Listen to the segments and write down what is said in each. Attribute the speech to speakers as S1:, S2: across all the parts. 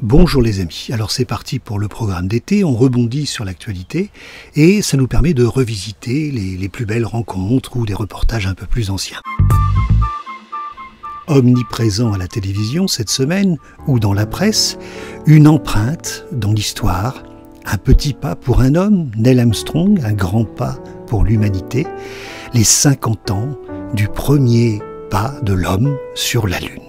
S1: Bonjour les amis, alors c'est parti pour le programme d'été, on rebondit sur l'actualité et ça nous permet de revisiter les plus belles rencontres ou des reportages un peu plus anciens. Omniprésent à la télévision cette semaine ou dans la presse, une empreinte dans l'histoire, un petit pas pour un homme, Neil Armstrong, un grand pas pour l'humanité, les 50 ans du premier pas de l'homme sur la Lune.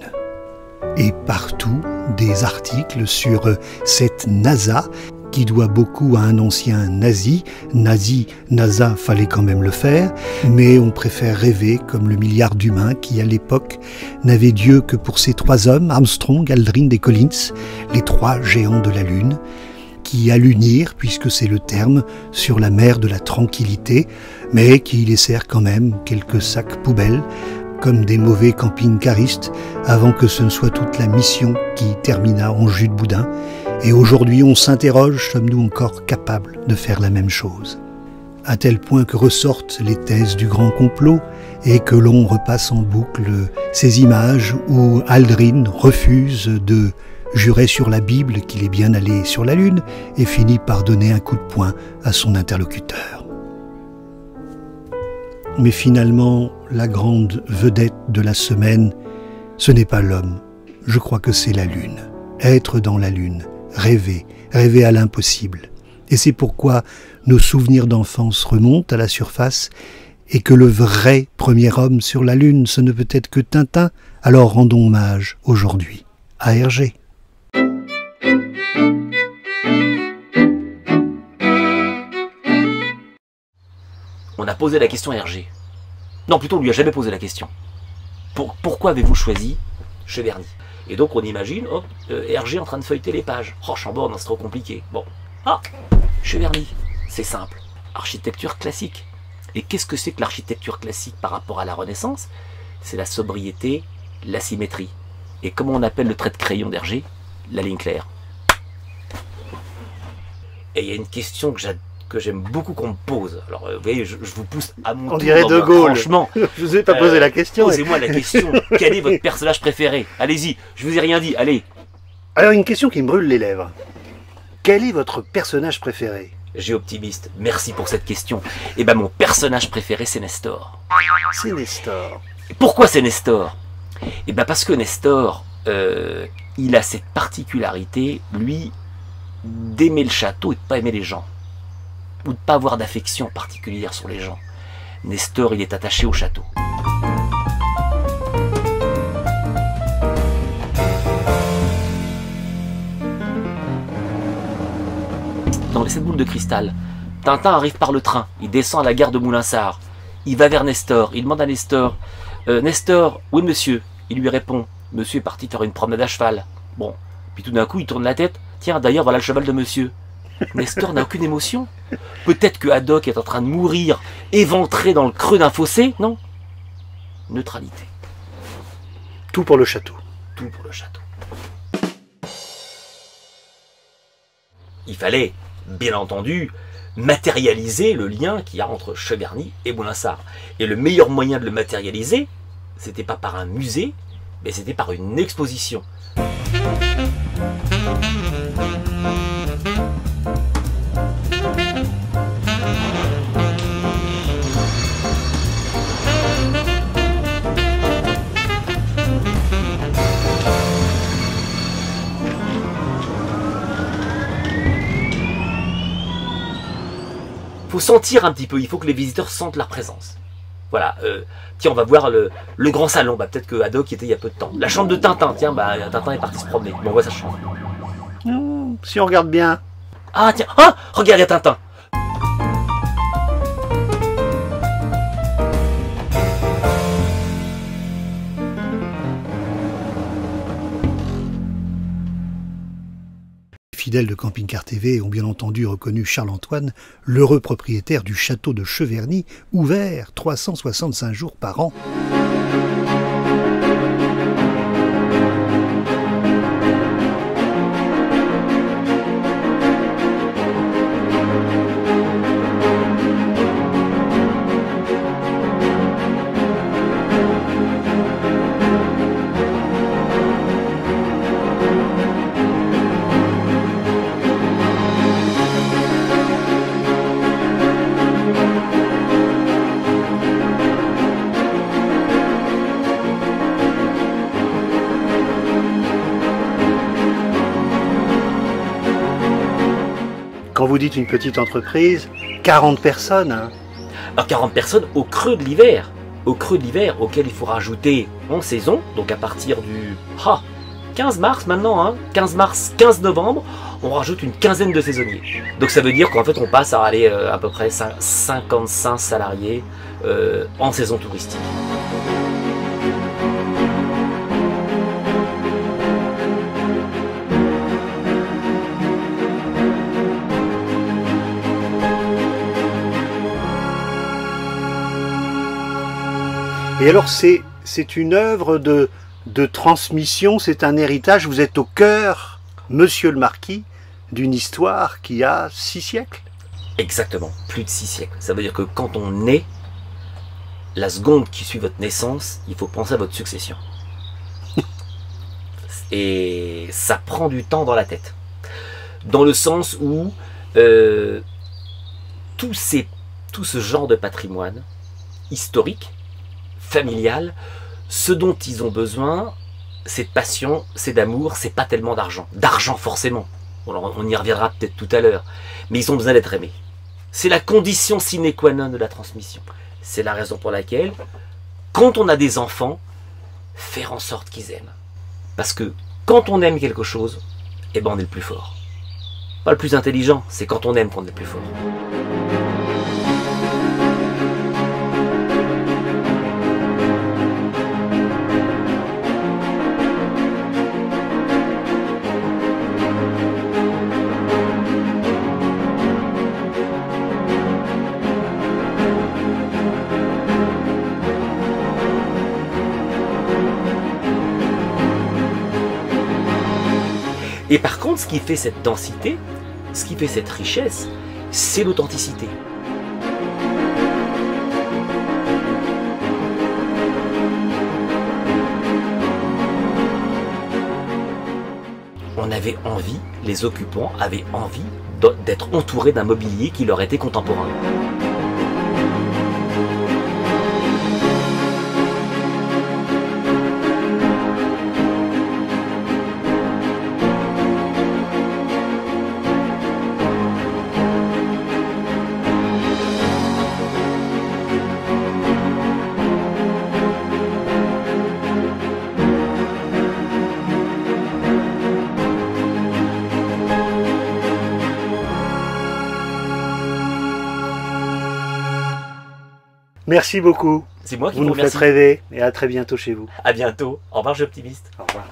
S1: Et partout, des articles sur cette NASA qui doit beaucoup à un ancien nazi. NASA, fallait quand même le faire, mais on préfère rêver comme le milliard d'humains qui, à l'époque, n'avaient Dieu que pour ces 3 hommes, Armstrong, Aldrin et Collins, les 3 géants de la Lune, qui allunirent, puisque c'est le terme, sur la mer de la tranquillité, mais qui laissèrent quand même quelques sacs poubelles, comme des mauvais camping-caristes, avant que ce ne soit toute la mission qui termina en jus de boudin. Et aujourd'hui, on s'interroge, sommes-nous encore capables de faire la même chose? À tel point que ressortent les thèses du grand complot et que l'on repasse en boucle ces images où Aldrin refuse de jurer sur la Bible qu'il est bien allé sur la Lune et finit par donner un coup de poing à son interlocuteur. Mais finalement, la grande vedette de la semaine, ce n'est pas l'homme. Je crois que c'est la Lune. Être dans la Lune, rêver à l'impossible. Et c'est pourquoi nos souvenirs d'enfance remontent à la surface et que le vrai premier homme sur la Lune, ce ne peut être que Tintin. Alors rendons hommage aujourd'hui à Hergé.
S2: On a posé la question à Hergé. Non, plutôt on lui a jamais posé la question. Pourquoi avez-vous choisi Cheverny? Et donc on imagine, hop, Hergé en train de feuilleter les pages. Oh, Chambord, non, c'est trop compliqué. Bon, Cheverny, c'est simple. Architecture classique. Et qu'est-ce que c'est que l'architecture classique par rapport à la Renaissance? C'est la sobriété, la symétrie. Et comment on appelle le trait de crayon d'Hergé? La ligne claire. Et il y a une question que j'aime beaucoup qu'on me pose. Alors, vous voyez, je vous pousse à mon tour.
S1: On dirait De Gaulle.
S2: Franchement,
S1: je ne vous ai pas posé la question.
S2: Posez-moi la question. Quel est votre personnage préféré? Allez-y, je vous ai rien dit, allez.
S1: Alors, une question qui me brûle les lèvres. Quel est votre personnage préféré?
S2: Géoptimiste, merci pour cette question. Eh ben, mon personnage préféré, c'est Nestor.
S1: C'est Nestor.
S2: Et pourquoi c'est Nestor? Eh ben, parce que Nestor, il a cette particularité, lui, d'aimer le château et de ne pas aimer les gens. Ou de ne pas avoir d'affection particulière sur les gens. Nestor, il est attaché au château. Dans les 7 boules de cristal, Tintin arrive par le train, il descend à la gare de Moulinsart, il va vers Nestor, il demande à Nestor, Nestor, oui monsieur? Il lui répond, monsieur est parti faire une promenade à cheval. Bon, puis tout d'un coup il tourne la tête, tiens d'ailleurs voilà le cheval de monsieur. Nestor n'a aucune émotion. Peut-être que Haddock est en train de mourir, éventré dans le creux d'un fossé, non? Neutralité.
S1: Tout pour le château.
S2: Tout pour le château. Il fallait, bien entendu, matérialiser le lien qu'il y a entre Cheverny et Moulinsart. Et le meilleur moyen de le matérialiser, c'était pas par un musée, mais c'était par une exposition. Il faut sentir un petit peu, il faut que les visiteurs sentent leur présence. Voilà, tiens, on va voir le grand salon, bah, peut-être que Haddock y était il y a peu de temps. La chambre de Tintin, tiens, bah, Tintin est parti se promener. Bon, on voit sa chambre.
S1: Si on regarde bien.
S2: Ah, tiens, regarde, il y a Tintin.
S1: Les fidèles de Camping Car TV ont bien entendu reconnu Charles-Antoine, l'heureux propriétaire du château de Cheverny, ouvert 365 jours par an. Quand vous dites une petite entreprise, 40 personnes. Hein.
S2: Alors 40 personnes au creux de l'hiver. Au creux de l'hiver, auquel il faut rajouter en saison, donc à partir du 15 mars maintenant, hein, 15 mars, 15 novembre, on rajoute une quinzaine de saisonniers. Donc ça veut dire qu'en fait on passe à aller à peu près 55 salariés en saison touristique.
S1: Et alors c'est une œuvre de transmission, c'est un héritage, vous êtes au cœur, monsieur le marquis, d'une histoire qui a 6 siècles.
S2: Exactement, plus de 6 siècles. Ça veut dire que quand on naît, la seconde qui suit votre naissance, il faut penser à votre succession. Et ça prend du temps dans la tête. Dans le sens où tout ce genre de patrimoine historique, familial, ce dont ils ont besoin, c'est de passion, c'est d'amour, c'est pas tellement d'argent. D'argent forcément, on y reviendra peut-être tout à l'heure, mais ils ont besoin d'être aimés. C'est la condition sine qua non de la transmission. C'est la raison pour laquelle, quand on a des enfants, faire en sorte qu'ils aiment. Parce que quand on aime quelque chose, eh ben on est le plus fort. Pas le plus intelligent, c'est quand on aime qu'on est le plus fort. Et par contre, ce qui fait cette densité, ce qui fait cette richesse, c'est l'authenticité. On avait envie, les occupants avaient envie d'être entourés d'un mobilier qui leur était contemporain.
S1: Merci beaucoup.
S2: C'est moi qui
S1: vous nous faites rêver et à très bientôt chez vous.
S2: À bientôt. Au revoir, j'ai optimiste.
S1: Au revoir.